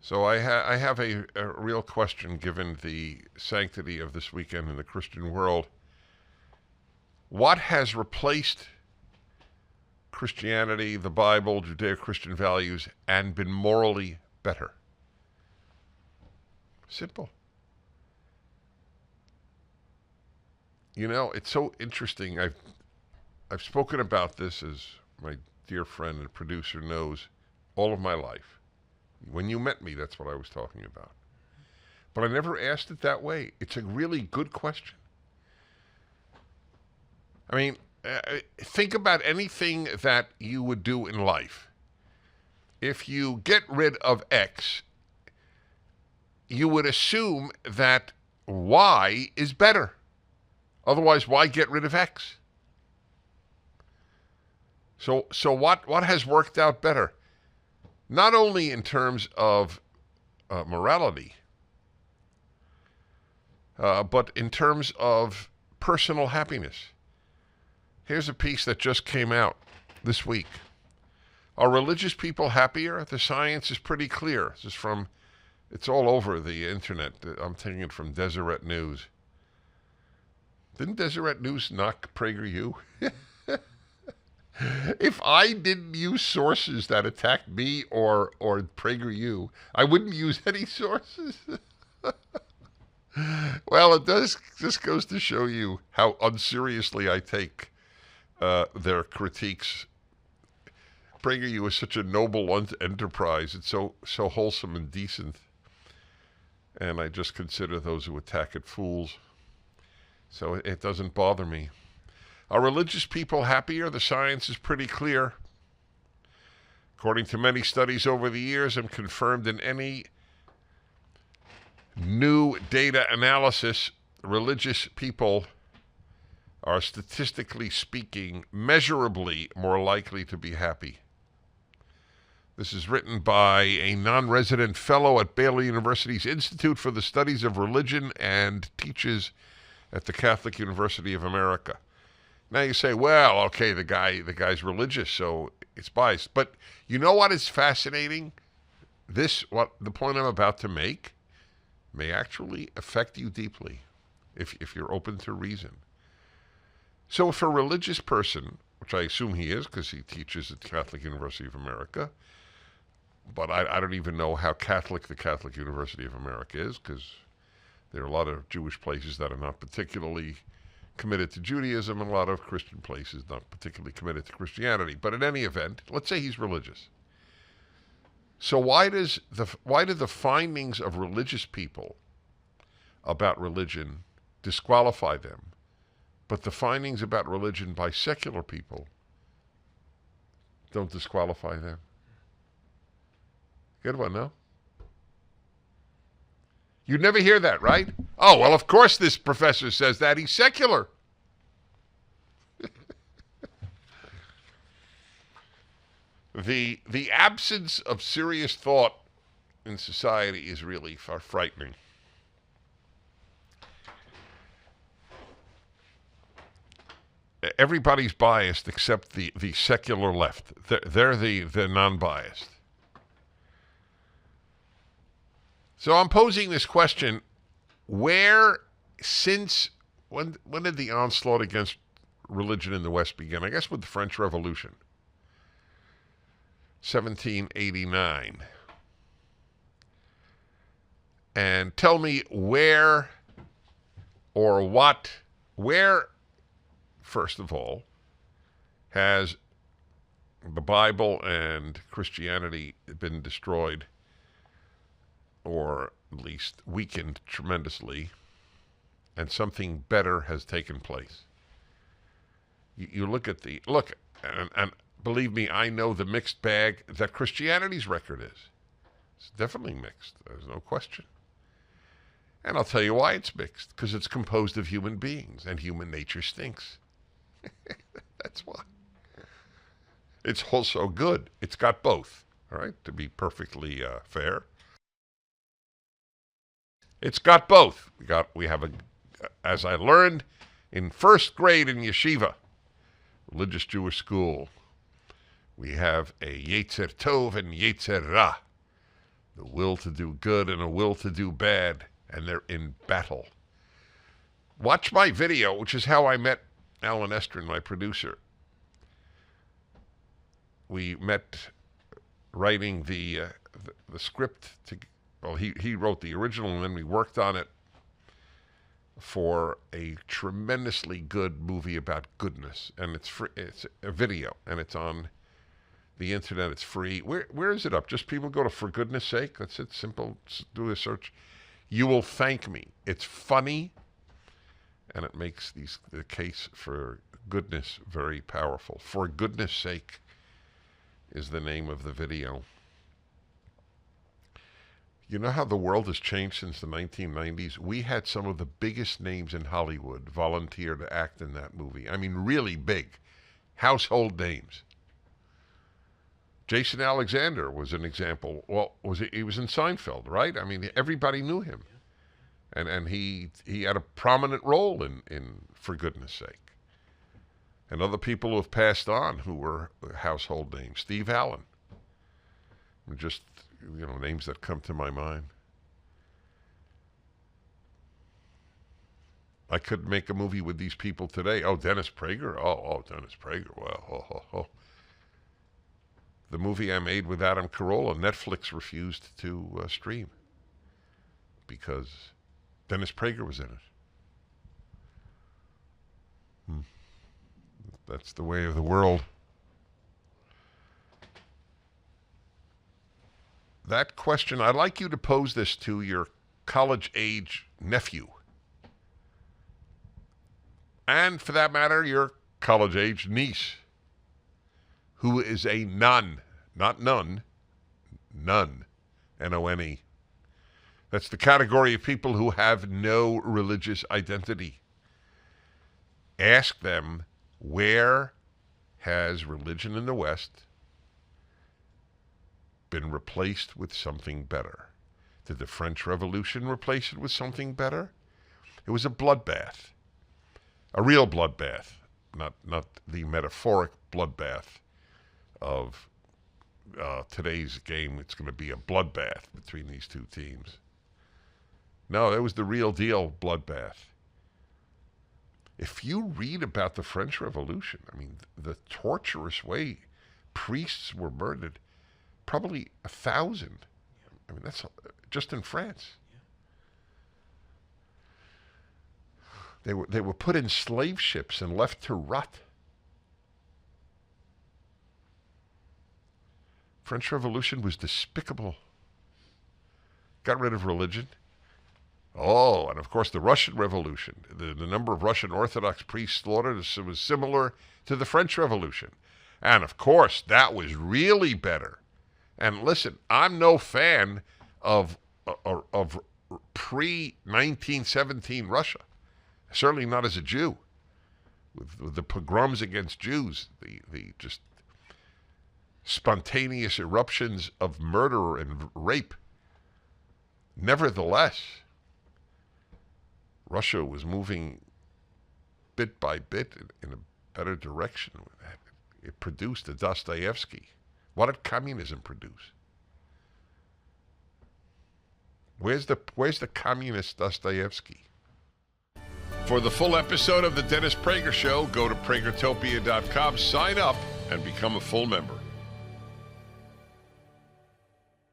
So I have a real question given the sanctity of this weekend in the Christian world. What has replaced Christianity, the Bible, Judeo-Christian values, and been morally better? Simple. You know, it's so interesting. I've spoken about this, as my dear friend and producer knows, all of my life. When you met me, that's what I was talking about. But I never asked it that way. It's a really good question. I mean, think about anything that you would do in life. If you get rid of X, you would assume that Y is better. Otherwise, why get rid of X? So what has worked out better? Not only in terms of morality, but in terms of personal happiness. Here's a piece that just came out this week. Are religious people happier? The science is pretty clear. This is from, it's all over the internet. I'm taking it from Deseret News. Didn't Deseret News knock PragerU? If I didn't use sources that attacked me or PragerU, I wouldn't use any sources. Well, it does. This goes to show you how unseriously I take their critiques. PragerU is such a noble enterprise. It's so wholesome and decent. And I just consider those who attack it fools. So it doesn't bother me. Are religious people happier? The science is pretty clear. According to many studies over the years and confirmed in any new data analysis, religious people are statistically speaking measurably more likely to be happy. This is written by a non-resident fellow at Baylor University's Institute for the Studies of Religion and teaches at the Catholic University of America. Now you say, well, okay, the guy's religious, so it's biased. But you know what is fascinating? What the point I'm about to make may actually affect you deeply if you're open to reason. So if a religious person, which I assume he is because he teaches at the Catholic University of America, but I don't even know how Catholic the Catholic University of America is, because there are a lot of Jewish places that are not particularly committed to Judaism and a lot of Christian places not particularly committed to Christianity. But in any event, let's say he's religious. So why do the findings of religious people about religion disqualify them, but the findings about religion by secular people don't disqualify them? Good one, no? You'd never hear that, right? Oh, well, of course this professor says that. He's secular. The absence of serious thought in society is really frightening. Everybody's biased except the secular left. They're the non-biased. So I'm posing this question: when did the onslaught against religion in the West begin? I guess with the French Revolution, 1789. And tell me where, first of all, has the Bible and Christianity been destroyed, or at least weakened tremendously, and something better has taken place. You look at and believe me, I know the mixed bag that Christianity's record is. It's definitely mixed. There's no question. And I'll tell you why it's mixed. Because it's composed of human beings, and human nature stinks. That's why. It's also good. It's got both, all right, to be perfectly fair. It's got both. We have as I learned in first grade in yeshiva, religious Jewish school, we have a Yetzer Tov and Yetzer Ra. The will to do good and a will to do bad, and they're in battle. Watch my video, which is how I met Alan Estrin, my producer. We met writing the script. He wrote the original, and then we worked on it for a tremendously good movie about goodness. And it's free. It's a video, and it's on the internet. It's free. Where is it up? Just people go to For Goodness Sake. That's it. Simple. Do a search. You will thank me. It's funny, and it makes the case for goodness very powerful. For Goodness Sake is the name of the video. You know how the world has changed since the 1990s? We had some of the biggest names in Hollywood volunteer to act in that movie. I mean, really big. Household names. Jason Alexander was an example. Well, he was in Seinfeld, right? I mean, everybody knew him. And he had a prominent role in For Goodness Sake. And other people who have passed on who were household names. Steve Allen. Just, names that come to my mind. I could make a movie with these people today. Oh, Dennis Prager. Oh, Dennis Prager. Well, The movie I made with Adam Carolla, Netflix refused to stream because Dennis Prager was in it. That's the way of the world. That question, I'd like you to pose this to your college-age nephew. And for that matter, your college-age niece, who is a nun, not nun, nun, N-O-N-E. That's the category of people who have no religious identity. Ask them, where has religion in the West been replaced with something better? Did the French Revolution replace it with something better? It was a bloodbath, a real bloodbath, not the metaphoric bloodbath of today's game. It's going to be a bloodbath between these two teams. No, that was the real deal bloodbath. If you read about the French Revolution, I mean, the torturous way priests were murdered, probably 1,000. I mean, that's just in France. They were put in slave ships and left to rot. French Revolution was despicable. Got rid of religion. Oh, and of course the Russian Revolution. The number of Russian Orthodox priests slaughtered was similar to the French Revolution. And of course, that was really better. And listen, I'm no fan of pre-1917 Russia. Certainly not as a Jew. With the pogroms against Jews, the just spontaneous eruptions of murder and rape. Nevertheless, Russia was moving bit by bit in a better direction. It produced a Dostoevsky. What did communism produce? Where's the communist Dostoevsky? For the full episode of the Dennis Prager Show, go to pragertopia.com, sign up, and become a full member.